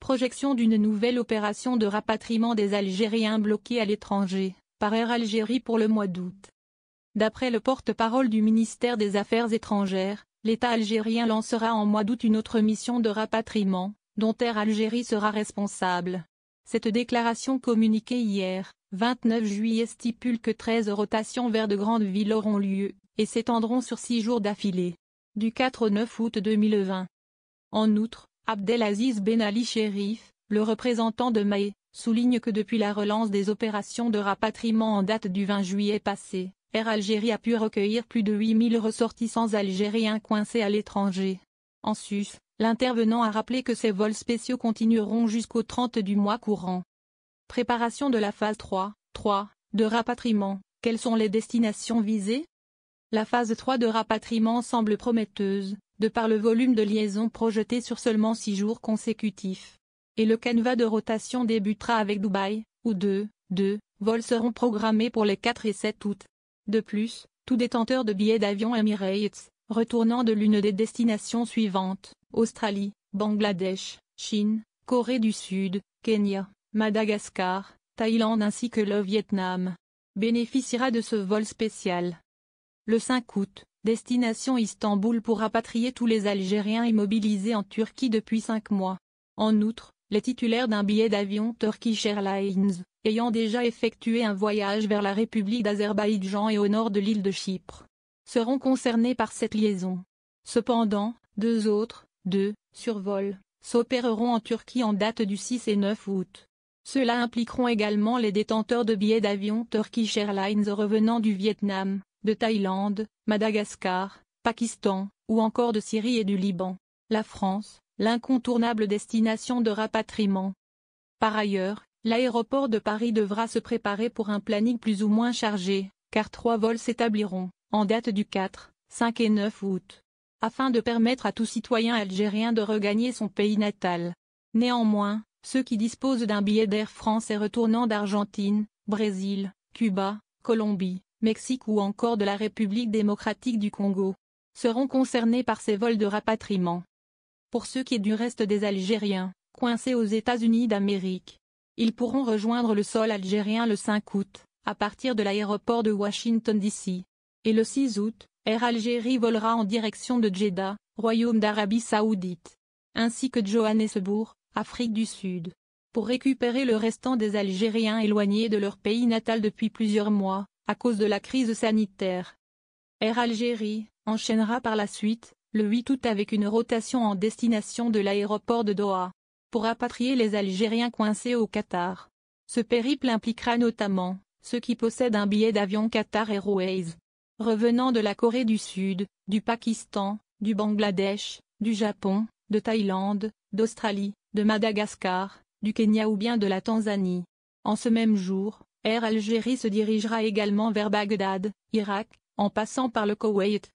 projection d'une nouvelle opération de rapatriement des Algériens bloqués à l'étranger, par Air Algérie pour le mois d'août. D'après le porte-parole du ministère des Affaires étrangères, l'État algérien lancera en mois d'août une autre mission de rapatriement, dont Air Algérie sera responsable. Cette déclaration communiquée hier, 29 juillet stipule que 13 rotations vers de grandes villes auront lieu, et s'étendront sur 6 jours d'affilée. Du 4 au 9 août 2020. En outre, Abdelaziz Ben Ali Cherif, le représentant de MAE, souligne que depuis la relance des opérations de rapatriement en date du 20 juillet passé, Air Algérie a pu recueillir plus de 8000 ressortissants algériens coincés à l'étranger. En sus, l'intervenant a rappelé que ces vols spéciaux continueront jusqu'au 30 du mois courant. Préparation de la phase 3 de rapatriement, quelles sont les destinations visées? La phase 3 de rapatriement semble prometteuse, de par le volume de liaisons projeté sur seulement 6 jours consécutifs. Et le canevas de rotation débutera avec Dubaï, où deux vols seront programmés pour les 4 et 7 août. De plus, tout détenteur de billets d'avion Emirates, retournant de l'une des destinations suivantes, Australie, Bangladesh, Chine, Corée du Sud, Kenya, Madagascar, Thaïlande ainsi que le Vietnam, bénéficiera de ce vol spécial. Le 5 août, destination Istanbul pour rapatrier tous les Algériens immobilisés en Turquie depuis 5 mois. En outre, les titulaires d'un billet d'avion Turkish Airlines, ayant déjà effectué un voyage vers la République d'Azerbaïdjan et au nord de l'île de Chypre, seront concernés par cette liaison. Cependant, 2 autres, survols, s'opéreront en Turquie en date du 6 et 9 août. Ceux-là impliqueront également les détenteurs de billets d'avion Turkish Airlines revenant du Vietnam, de Thaïlande, Madagascar, Pakistan, ou encore de Syrie et du Liban. La France, l'incontournable destination de rapatriement. Par ailleurs, l'aéroport de Paris devra se préparer pour un planning plus ou moins chargé, car 3 vols s'établiront, en date du 4, 5 et 9 août, afin de permettre à tout citoyen algérien de regagner son pays natal. Néanmoins, ceux qui disposent d'un billet d'Air France et retournant d'Argentine, Brésil, Cuba, Colombie, Mexique ou encore de la République démocratique du Congo, seront concernés par ces vols de rapatriement. Pour ce qui est du reste des Algériens, coincés aux États-Unis d'Amérique, ils pourront rejoindre le sol algérien le 5 août, à partir de l'aéroport de Washington DC. Et le 6 août, Air Algérie volera en direction de Jeddah, Royaume d'Arabie Saoudite, ainsi que de Johannesburg, Afrique du Sud, pour récupérer le restant des Algériens éloignés de leur pays natal depuis plusieurs mois, à cause de la crise sanitaire. Air Algérie enchaînera par la suite, le 8 août avec une rotation en destination de l'aéroport de Doha, pour rapatrier les Algériens coincés au Qatar. Ce périple impliquera notamment ceux qui possèdent un billet d'avion Qatar Airways, revenant de la Corée du Sud, du Pakistan, du Bangladesh, du Japon, de Thaïlande, d'Australie, de Madagascar, du Kenya ou bien de la Tanzanie. En ce même jour, Air Algérie se dirigera également vers Bagdad, Irak, en passant par le Koweït,